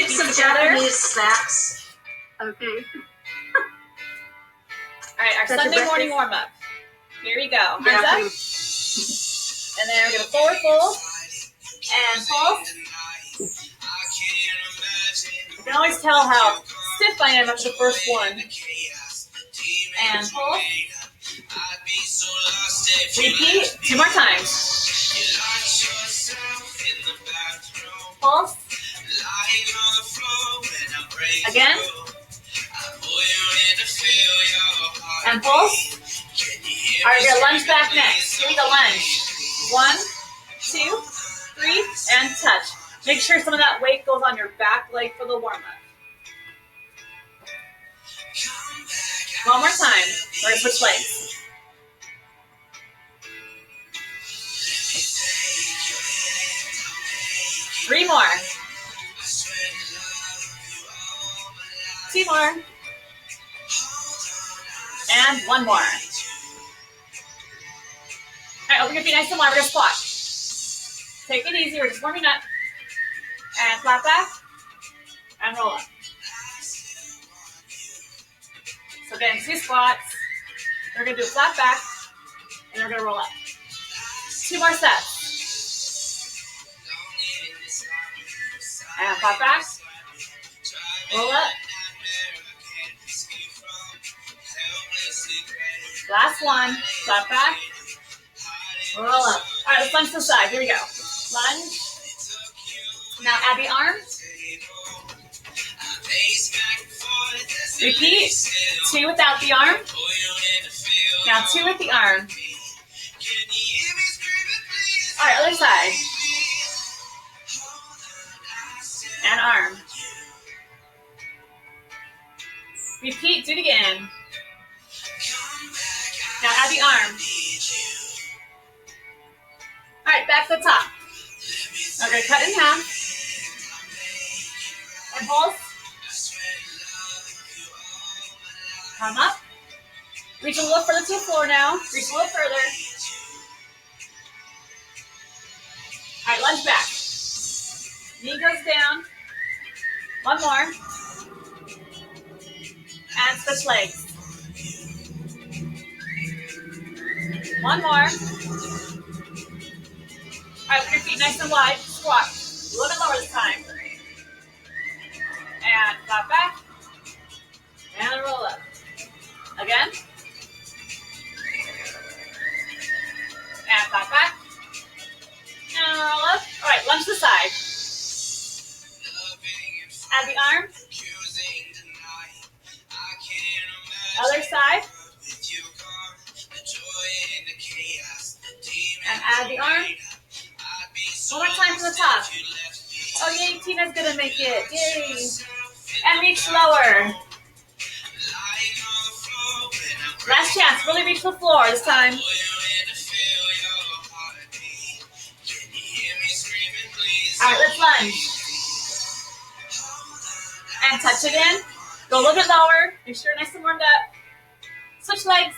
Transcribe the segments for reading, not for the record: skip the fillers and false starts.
make some Japanese snacks. Okay. All right, our Sunday morning warm-up. Here we go. Hands up. And then we're going to forward fold and pulse. You can always tell how stiff I am after the first one. And pulse. Repeat 2 more times. Pulse. Again. And pulse. All right, we're going to lunge back next. Here we go, lunge. 1, 2, 3, and touch. Make sure some of that weight goes on your back leg for the warm-up. One more time. We're going to switch legs. Three more. 2 more. And 1 more. All right, open your feet nice and wide. We're going to squat. Take it easy. We're just warming up. And flat back. And roll up. So again, 2 squats. We're going to do a flat back. And we're going to roll up. 2 more sets. And flat back. Roll up. Last one. Flat back. Roll up. All right, let's lunge to the side. Here we go. Lunge. Now add the arm. Repeat. 2 without the arm. Now 2 with the arm. All right, other side. And arm. Repeat. Do it again. Now add the arm. All right, back to the top. Now we're going to cut in half. And pulse. Come up. Reach a little further to the floor now. Reach a little further. All right, lunge back. Knee goes down. 1 more. And switch legs. 1 more. All right, put your feet nice and wide. Squat. A little bit lower this time. And flat back. And roll up. Again. And flat back. And roll up. All right, lunge to the side. Add the arm. Other side. And add the arm. 1 more time from the top. Oh, yay, Tina's going to make it. Yay. And reach lower. Last chance. Really reach the floor this time. All right, let's lunge. And touch again. Go a little bit lower. Make sure you're nice and warmed up. Switch legs.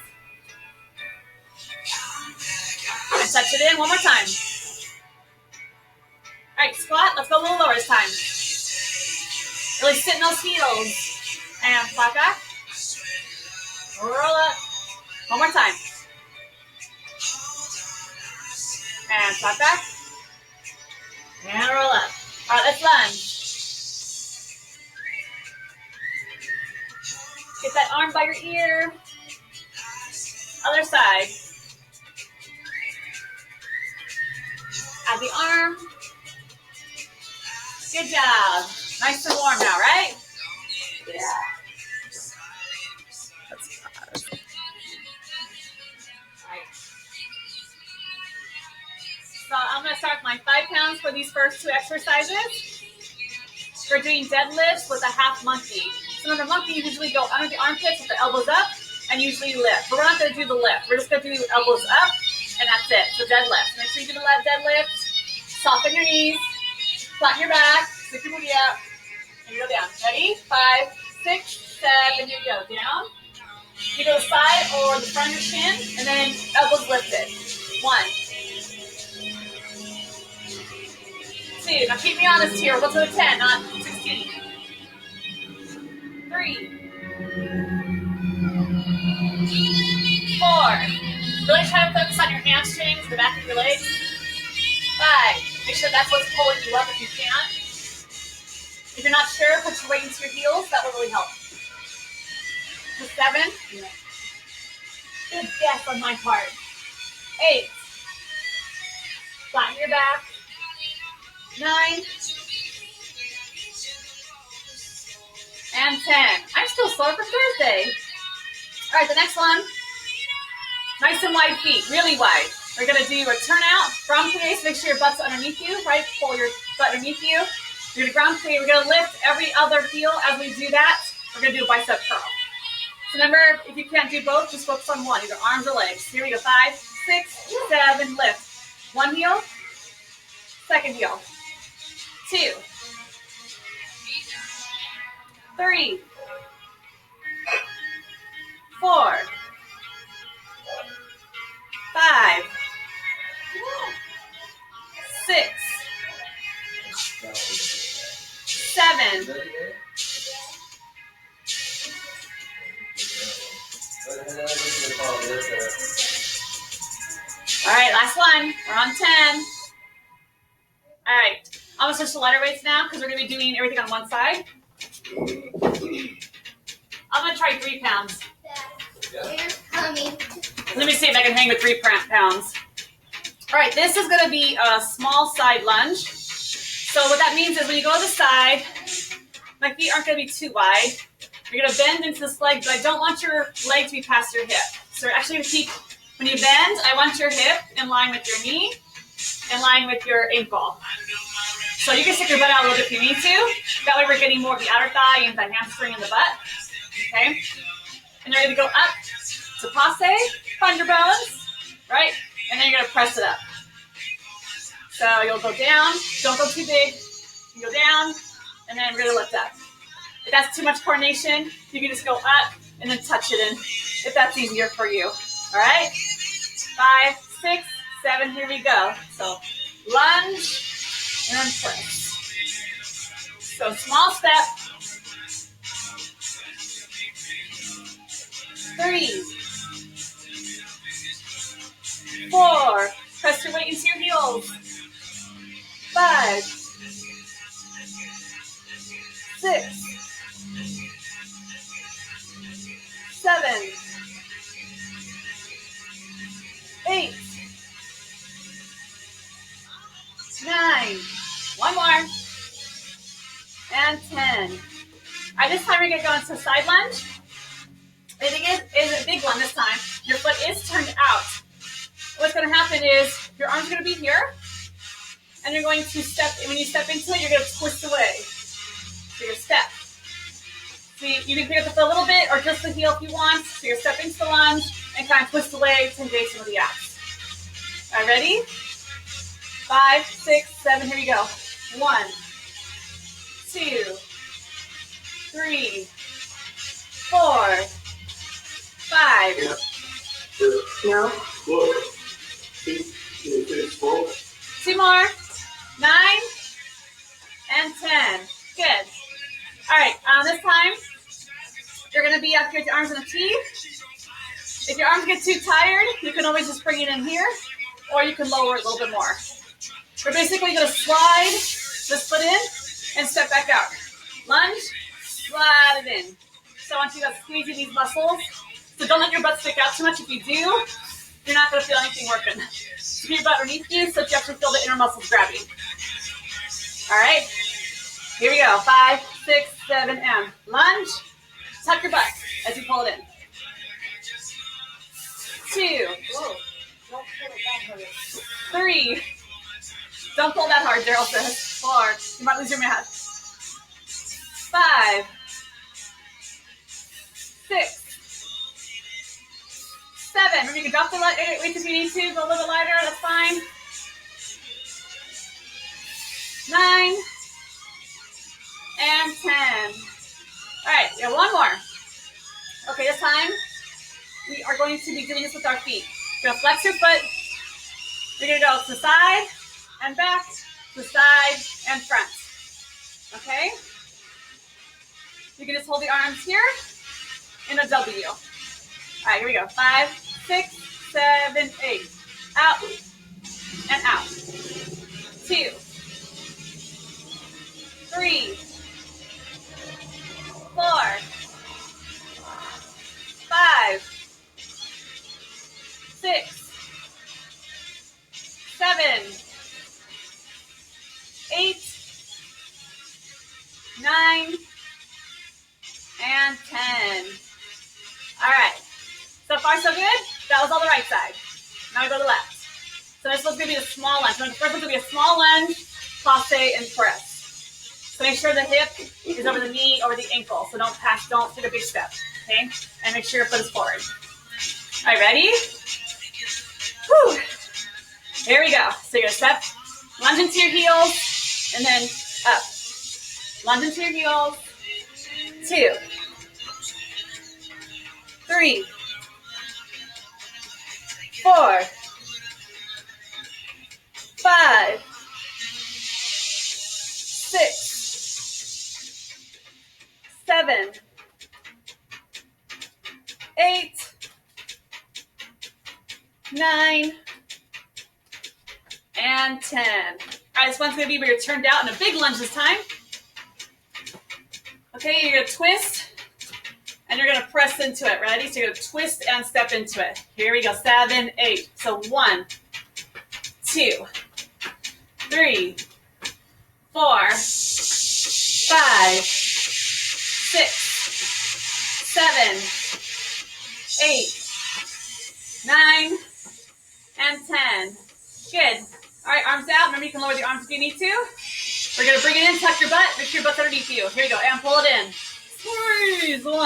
And touch it in 1 more time. All right, squat. Let's go a little lower this time. Really sit in those heels. And flat back. Roll up. 1 more time. And flat back. And roll up. All right, let's lunge. Get that arm by your ear. Other side. Add the arm. Good job. Nice and warm now, right? Yeah. Right. So I'm going to start with my 5 pounds for these first 2 exercises. We're doing deadlifts with a half monkey. So in the monkey, you usually go under the armpits with the elbows up and usually lift. But we're not going to do the lift. We're just going to do elbows up and that's it. So deadlift. Make sure you do the deadlift. Soften your knees. Flatten your back. Stick your booty out. And you go down. Ready? 5, 6, 7. Here we go. Down. You go to the side or the front of your shin. And then elbows lifted. 1. 2. Now keep me honest here. We'll go to the 10, not 16. 3, 4. Really try to focus on your hamstrings, the back of your legs. 5. Make sure that's what's pulling you up if you can. If you're not sure, put your weight into your heels. That will really help. 7. Good guess on my part. 8. Flatten your back. 9. And 10. I'm still sore for Thursday. All right, the next one. Nice and wide feet, really wide. We're going to do a turnout from place. Make sure your butt's underneath you, right? Pull your butt underneath you. You're going to ground create. We're going to lift every other heel as we do that. We're going to do a bicep curl. So remember, if you can't do both, just focus on one, either arms or legs. Here we go. 5, 6, 7, lift. One heel, second heel. 2, 3, 4, 5, 6, 7. All right, last one. We're on 10. All right, I'm gonna switch to lighter weights now because we're gonna be doing everything on one side. I'm gonna try 3 pounds. Let me see if I can hang with 3 pounds. All right, this is gonna be a small side lunge. So what that means is when you go to the side, my feet aren't gonna be too wide. You're gonna bend into this leg, but I don't want your leg to be past your hip. So we're actually gonna keep, when you bend, I want your hip in line with your knee, in line with your ankle. So you can stick your butt out a little bit if you need to. That way we're getting more of the outer thigh and the hamstring in the butt. Okay? And you're gonna go up to passe, find your bones, right? And then you're gonna press it up. So you'll go down, don't go too big. You go down, and then we're gonna lift up. If that's too much coordination, you can just go up and then touch it in, if that's easier for you. All right? 5, 6, 7, here we go. So lunge and then press. So small step. 3, 4, press your weight into your heels. 5, 6, 7, 8, 9, one more, and 10. All right, this time we're going to go into side lunge. It is a big one this time. Your foot is turned out. What's going to happen is your arm's going to be here, and you're going to step, and when you step into it, you're going to twist away. So your step. So you can pick up the foot a little bit, or just the heel if you want. So you're stepping to the lunge, and kind of twist away to engage some of the abs. All right, ready? 5, 6, 7, here we go. 1, 2, 3, 4, 5. No. 2 more. 9 and 10. Good. All right. This time you're gonna be up here with your arms in a T. If your arms get too tired, you can always just bring it in here, or you can lower it a little bit more. We're basically gonna slide this foot in and step back out. Lunge, slide it in. So I want you to squeeze these muscles. So don't let your butt stick out too much. If you do, you're not going to feel anything working. Keep your butt underneath you so that you actually feel the inner muscles grabbing. All right. Here we go. 5, 6, 7, and lunge. Tuck your butt as you pull it in. 2. 3. Don't pull that hard, Daryl says. 4. You might lose your mat. 5. 6. 7. Remember, you can drop the weight if you need to. Go a little bit lighter. That's fine. 9. And 10. All right. We have one more. Okay, this time we are going to be doing this with our feet. You're going to flex your foot. You're going to go to the side and back, to the side and front. Okay? can just hold the arms here in a W. All right, here we go. 5, 6, 7, 8. Out and out. 2, 3, 4, 5, 6, 7, 8, 9, and 10. All right. So far, so good? That was on the right side. Now we go to the left. So this one's going to be a small lunge. So the first one's going to be a small lunge, passe, and press. So make sure the hip is over the knee, over the ankle. So don't take a big step, okay? And make sure your foot is forward. All right, ready? Whew. Here we go. So you're going to step, lunge into your heels, and then up. Lunge into your heels. 2, 3, 4, 5, 6, 7, 8, 9, and 10. All right, this one's going to be where you're turned out in a big lunge this time. Okay, you're going to twist, and you're going to press into it. Ready? So you're going to twist and step into it. Here we go. 7, 8. So 1, 2, 3, 4, 5, 6, 7, 8, 9, and 10. Good. All right, arms out. Remember, you can lower the arms if you need to. We're going to bring it in, tuck your butt, make sure your butt's underneath you. Here you go, and pull it in. Squeeze. 1. 2,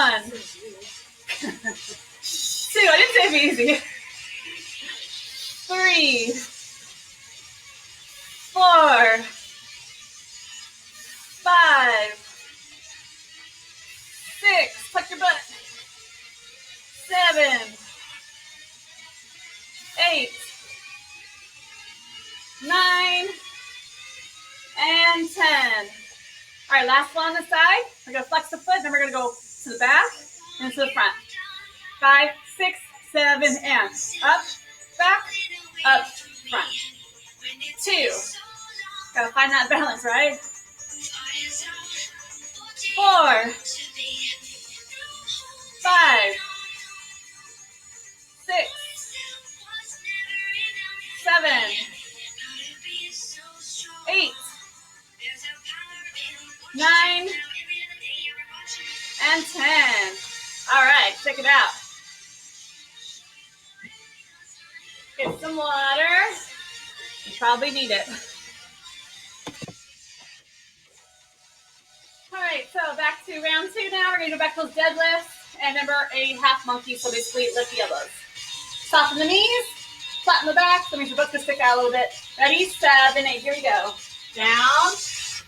I didn't say it be easy. 3, 4, 5, 6, tuck your butt. 7, 8, 9, and 10. All right, last one on the side. We're going to flex the foot, then we're going to go to the back and to the front. 5, 6, 7, and up, back, up, front. 2. Got to find that balance, right? 4, 5, 6, 7, 8, 9, and 10. All right, check it out. Get some water. You probably need it. All right, so back to round 2 now. We're going to go back to those deadlifts. And remember, a half monkey, so basically lift the elbows. Soften the knees, flatten the back. That means your butt's going to stick out a little bit. Ready? 7, 8. Here we go. Down.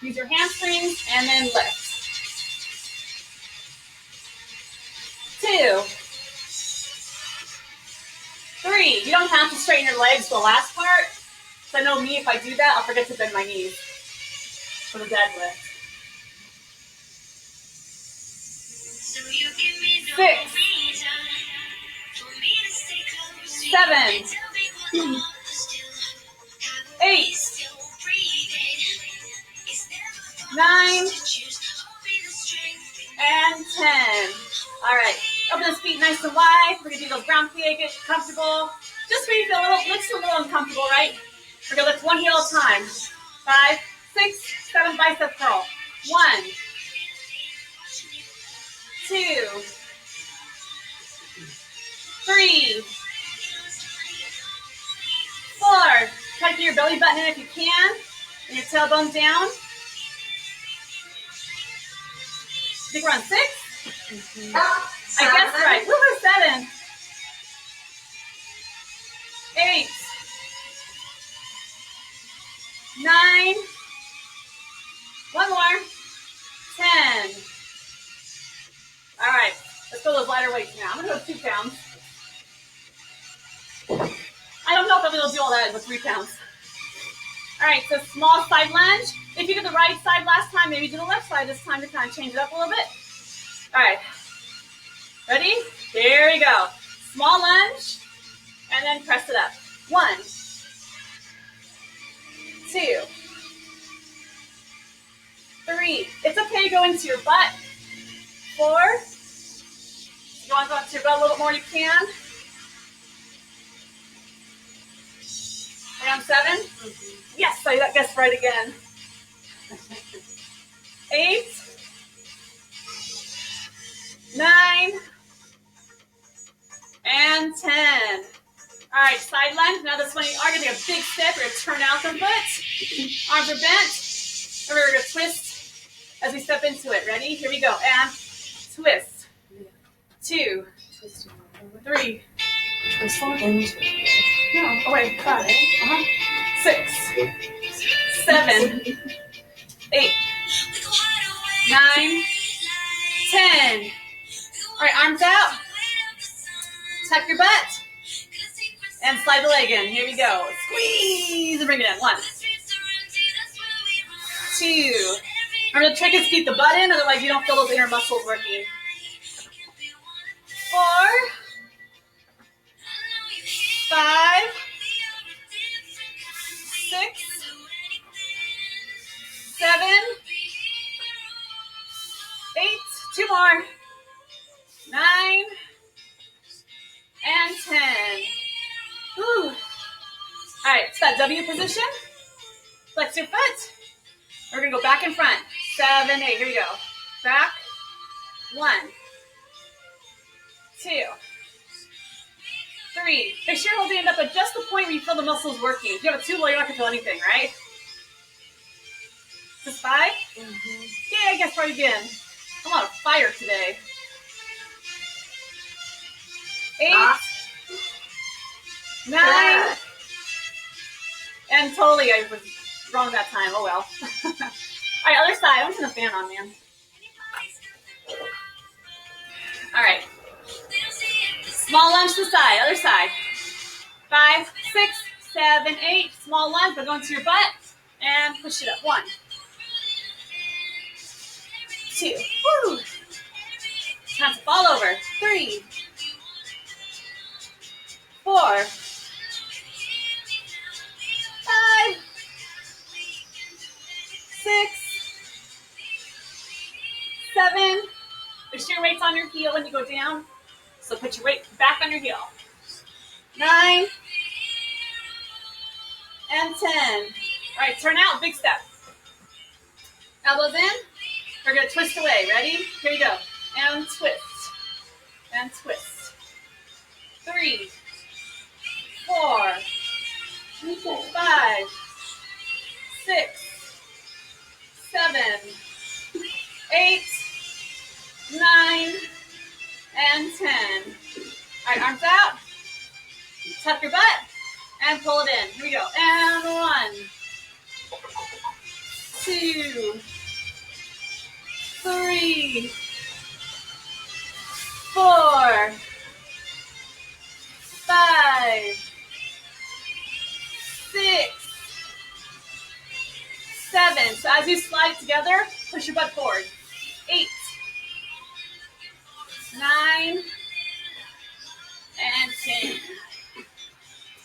Use your hamstrings, and then lift. 2, 3. You don't have to straighten your legs for the last part. So I know me, if I do that, I'll forget to bend my knees for the deadlift. 6, 7, 8, 9, and 10. All right. Open those feet nice and wide. We're going to do those ground feet, get comfortable. Just where you feel looks a little uncomfortable, right? We're going to lift one heel at a time. 5, 6, 7, bicep curl. 1, 2, 3, 4. Try to get your belly button in if you can. And your tailbone down. I think we're on 6? I guess right. Woohoo, 7, 8, 9, one more, 10. All right, let's go those lighter weights now. I'm going to go 2 pounds. I don't know if I'm going to do all that with 3 pounds. All right, so small side lunge. If you did the right side last time, maybe do the left side this time to kind of change it up a little bit. All right. Ready? Here we go. Small lunge, and then press it up. 1, 2, 3. It's okay to go into your butt. 4. If you want to go into your butt a little bit more, you can. Around 7. Yes, I guessed right again. 8, 9, and 10. All right, side lunge. Now this one, you are going to take a big step. You're going to turn out the foot. Arms are bent. And we're going to twist as we step into it. Ready? Here we go. And twist. 2, 3. Twist into it. No. Oh, wait. 5. 6, 7, 8, 9, 10. All right, arms out. Tuck your butt. And slide the leg in. Here we go. Squeeze and bring it in. 1, 2. Remember, the trick is to keep the butt in, otherwise you don't feel those inner muscles working. 4, 5, 6, 7, 8. 2 more. 9 and 10. Whew. All right, it's that W position. Flex your foot. We're going to go back and front. 7, 8. Here we go. Back. 1, 2, 3. Make sure you're holding it up at just the point where you feel the muscles working. If you have a 2 low, you're not going to feel anything, right? Is this 5? Mm-hmm. Yeah, I guess probably again. I'm on fire today. 8, 9, and totally I was wrong that time. Oh well. All right, other side. I'm turning the fan on, man. All right. Small lunge to the side. Other side. 5, 6, 7, 8. Small lunge, but go into your butt and push it up. 1, 2. Woo. Time to fall over. 3, 4, 5, 6, 7. Make sure your weight's on your heel when you go down. So put your weight back on your heel. 9 and 10. All right, turn out, big step. Elbows in. We're going to twist away. Ready? Here we go. And twist. And twist. 3, 4, 5, 6, 7, 8, 9, and 10. All right, arms out. Tuck your butt and pull it in. Here we go. And 1, 2, 3, 4, 5, 6, 7. So as you slide it together, push your butt forward. 8, 9, and 10.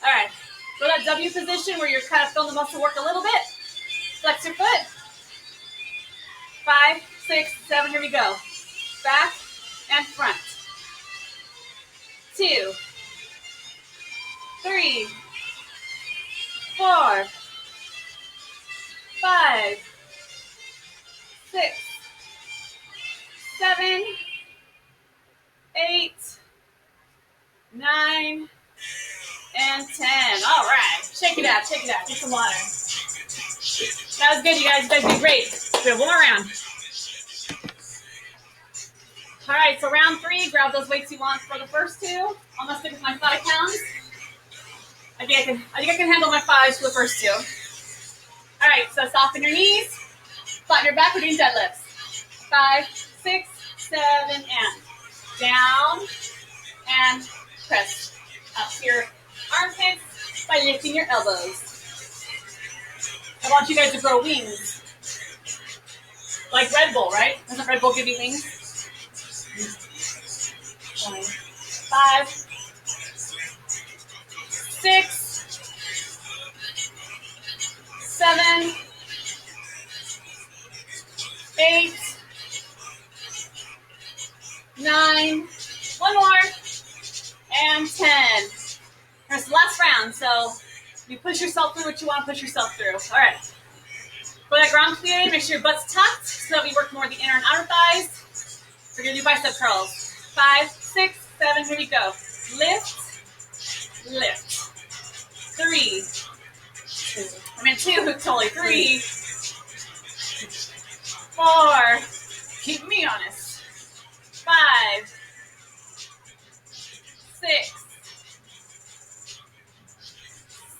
All right. Go to that W position where you're kind of feeling the muscle work a little bit. Flex your foot. 5, 6, 7. Here we go. Back and front. 2, 3, 4, 5, 6, 7, 8, 9, and 10. All right. Shake it out. Shake it out. Get some water. That was good, you guys. You guys did great. Good. One more round. All right. So round 3. Grab those weights you want for the first 2. I'm going to stick with my 5 pounds. I think I can handle my 5s for the first 2. All right. So soften your knees. Flatten your back. We're doing deadlifts. 5, 6, 7, and down and press up your armpits by lifting your elbows. I want you guys to grow wings. Like Red Bull, right? Doesn't Red Bull give you wings? 5, 6, 7, 8, 9, one more, and 10. That's the last round, so you push yourself through what you want to push yourself through. All right. For that ground clearing, make sure your butt's tucked so that we work more of the inner and outer thighs. We're going to do bicep curls. 5, 6, 7, here we go. Lift, lift. 3, 2, totally. 3, 4, keep me honest. 5, 6,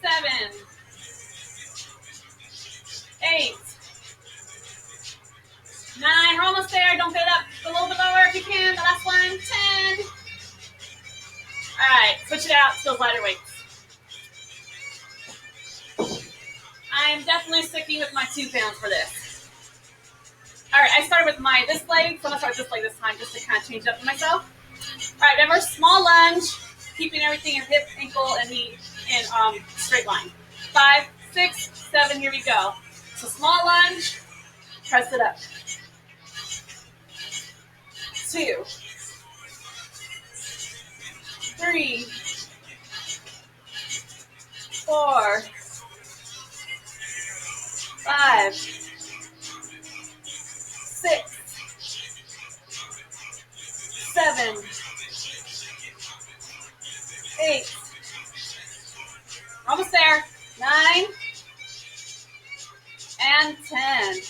7, 8, 9, we're almost there. Don't get up a little bit lower if you can. The last one, 10. All right, switch it out. Still lighter weights. I'm definitely sticking with my 2 pounds for this. All right, I started with this leg, so I'm going to start this leg this time just to kind of change it up for myself. All right, remember, small lunge, keeping everything in hip, ankle, and knee in straight line. 5, 6, 7, here we go. So small lunge, press it up. 2, 3, 4, 5, 6, 7, 8, almost there, 9, and 10.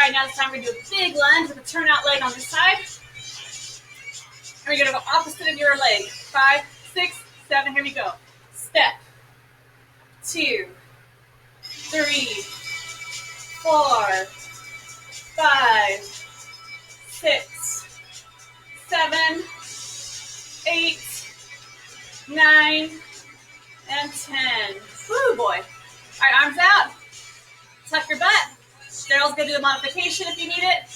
All right, now it's time we're going to do a big lunge with a turnout leg on this side. And we're going to go opposite of your leg. 5, 6, 7, here we go. Step, 2, 3, 4, 5, 6, 7, 8, 9, and 10. Woo, boy. All right, arms out. Tuck your butt. Daryl's going to do the modification if you need it.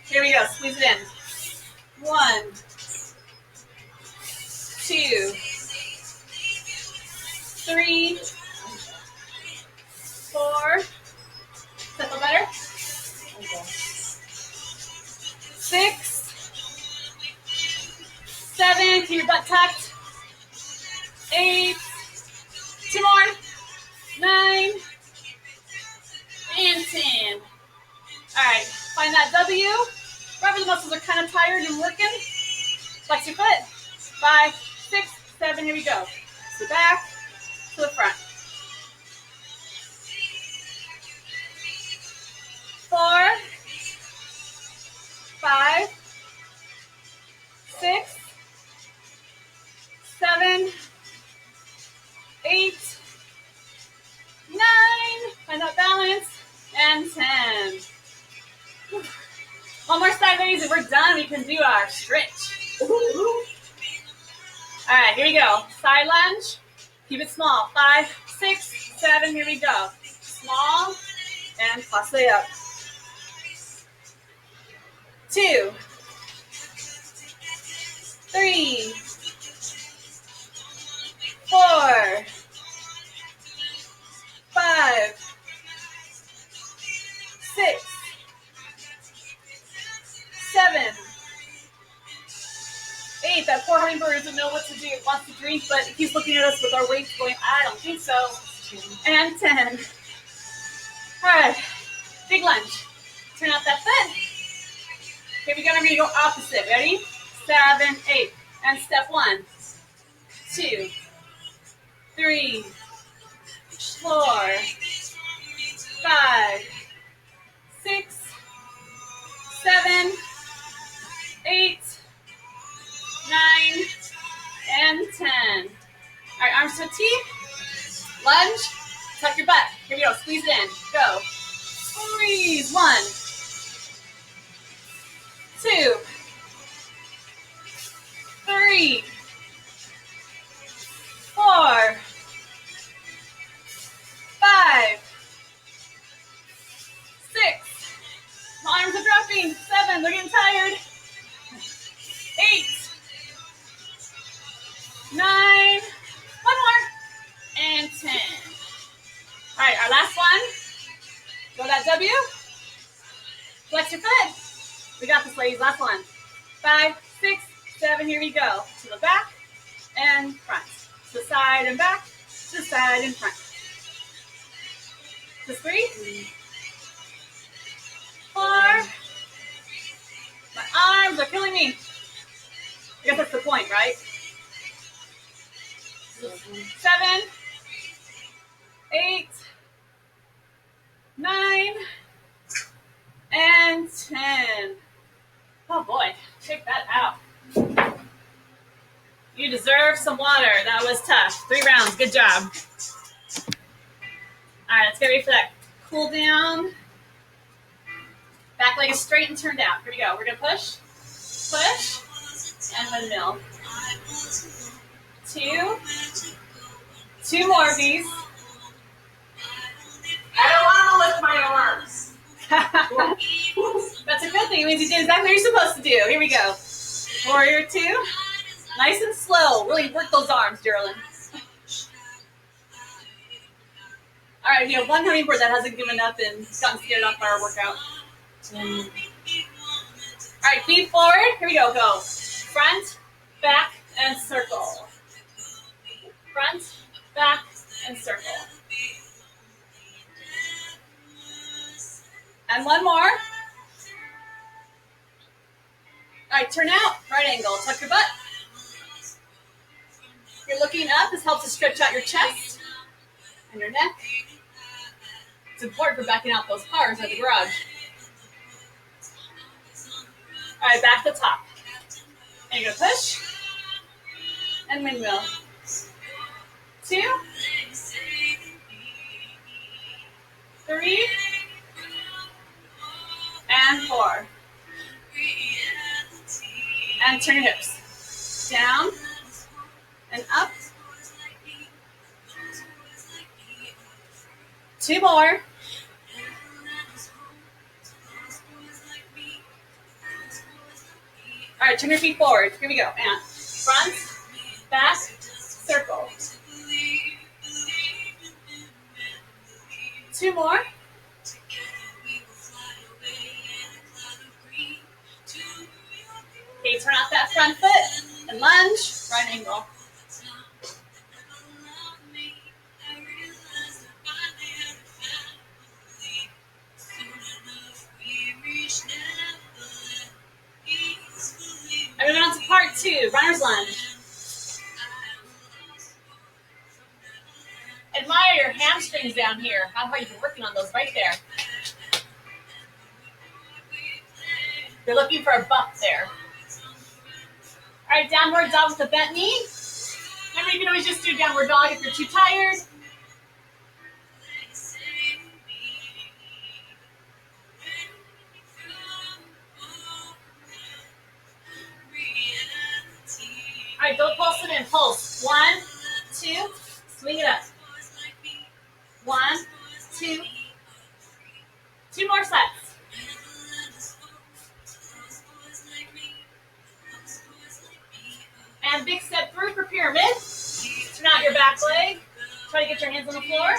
Here we go. Squeeze it in. 1, 2, 3, 4. Does that feel better? 6, 7. Keep your butt tucked. 8. 2 more. 9. And 10. All right, find that W. Wherever the muscles are kind of tired and working, flex your foot. 5, 6, 7, here we go. So back to the front. 4, 5, 6, 7, 8, 9, find that balance, and 10. One more side, ladies, and we're done. We can do our stretch. All right, here we go. Side lunge. Keep it small. 5, 6, 7, here we go. Small, and passe up. 2, 3, 4, 5, 6, 7, 8. That poor hummingbird doesn't know what to do. It wants to drink, but it keeps looking at us with our weights going, I don't think so. And 10. All right. Big lunge. Turn out that foot. Here we go. We're going to go opposite. Ready? 7, 8. And step 1, 2, 3, 4, 5, 6, 7, 8, 9, and 10. All right, arms to a T. Lunge. Tuck your butt. Here we go. Squeeze it in. Go. Squeeze. 1, 2, 3, 4, 5, 6. My arms are dropping. 7. They're getting tired. W. Flex your foot. We got this, ladies. Last one. 5, 6, 7. Here we go. To the back and front. To the side and back. To the side and front. To 3, 4. My arms are killing me. I guess that's the point, right? 7, 8, 9, and 10. Oh boy, check that out. You deserve some water. That was tough. 3 rounds. Good job. All right, let's get ready for that cool down. Back leg is straight and turned out. Here we go. We're going to push, and windmill. 2. 2 more of these. I don't want to lift my arms. That's a good thing. It means you did exactly what you're supposed to do. Here we go. Warrior 2. Nice and slow. Really work those arms, Geraldine. All right, we have one hummingbird that hasn't given up and gotten scared off by our workout. All right, feet forward. Here we go. Go. Front, back, and circle. Front, back, and circle. And one more. All right, turn out. Right angle. Tuck your butt. You're looking up. This helps to stretch out your chest and your neck. It's important for backing out those cars at the garage. All right, back to the top. And you're going to push and windmill. 2, 3, and 4. And turn your hips. Down and up. 2 more. All right, turn your feet forward. Here we go. And front, back, circle. 2 more. Okay, turn out that front foot and lunge, right angle. And moving on to part 2, runner's lunge. Admire your hamstrings down here. How hard you've been working on those right there. You're looking for a bump there. All right, downward dog with a bent knee. Remember, you can always just do downward dog if you're too tired. All right, don't pulse it in. Pulse. 1, 2, swing it up. 1, 2, 2 more sets. And big step through for pyramid. Turn out your back leg. Try to get your hands on the floor.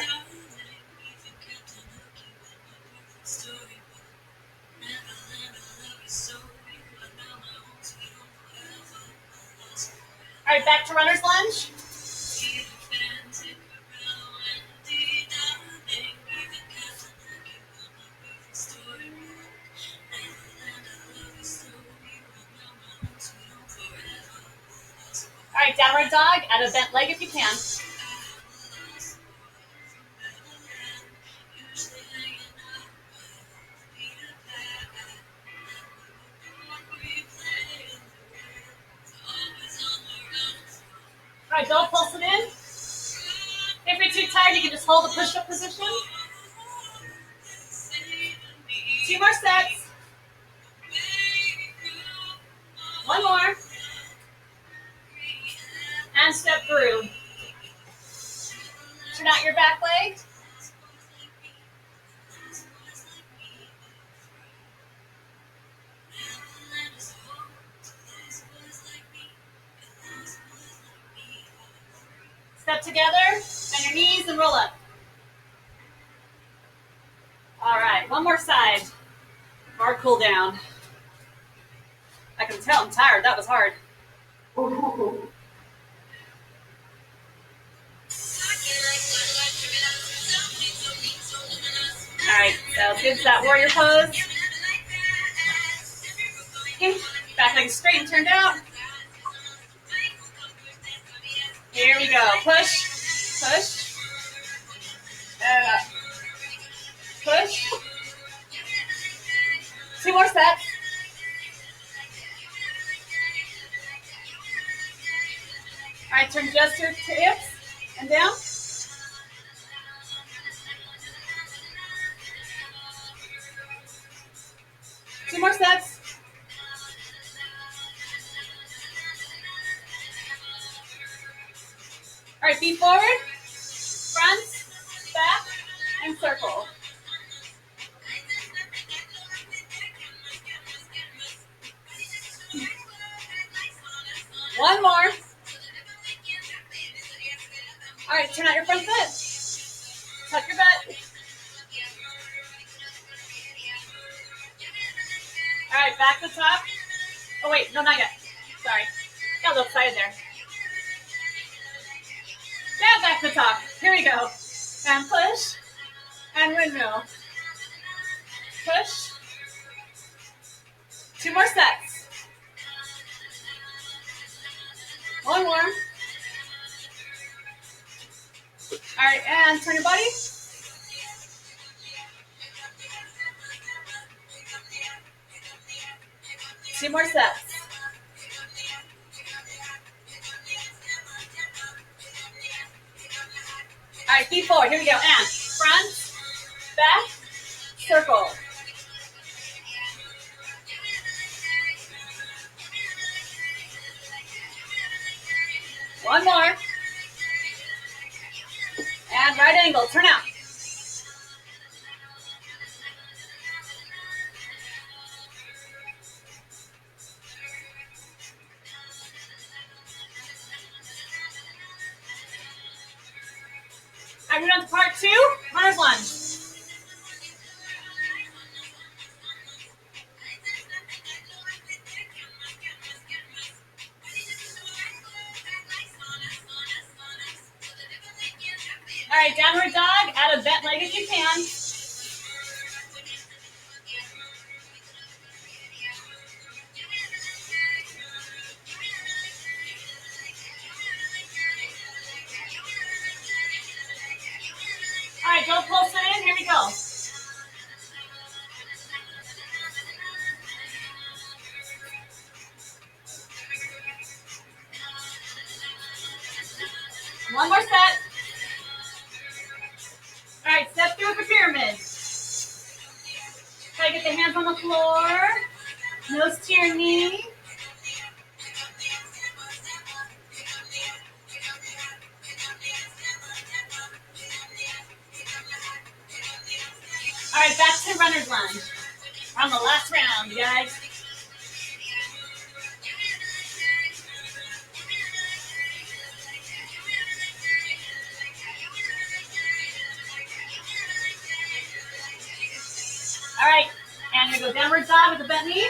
All right, back to runner's lunge. All right, downward dog. Add a bent leg if you can. All right, don't pulse it in. If you're too tired, you can just hold the push-up position. 2 more sets. 1 more. And step through. Turn out your back leg. Step together, bend your knees and roll up. All right, one more side. Bar cool down. I can tell I'm tired. That was hard. Alright, so let's get to that warrior pose. Okay, back leg straight and turned out. Here we go. Push, push, and up. Push. 2 more sets. Alright, turn just your hips and down. 2 more sets. All right, feet forward, front, back, and circle. One more. All right, turn out your front foot. Tuck your butt. All right, back to the top. Oh, wait, no, not yet. Sorry. Got a little excited there. Yeah, back to the top. Here we go. And push. And windmill. Push. 2 more sets. One more. All right, and turn your body. Two more sets. All right, feet forward. Here we go. And front, back, circle. One more. And right angle. Turn out. All right, moving on to part 2, runner's lunge. All right, downward dog, add a bent leg if you can. All right, don't pulse it in. Here we go. One more set. All right, step through with the pyramid. Try to get the hands on the floor. Nose to your knee. All right, back to runner's lunge. We're on the last round, you guys. All right, and you're going to go downward dog with the bent knee.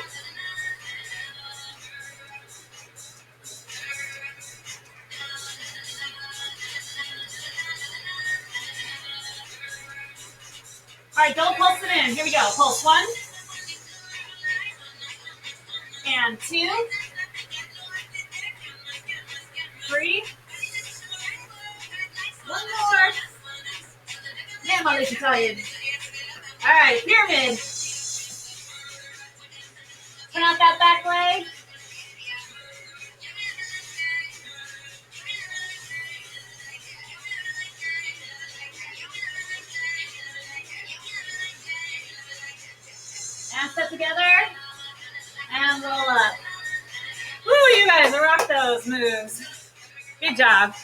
All right, don't pulse it in. Here we go. Pulse 1 and 2, 3. One more. Man, my legs are tired. All right, pyramid. Turn out that back leg. And step together. And roll up. Woo, you guys rock those moves. Good job.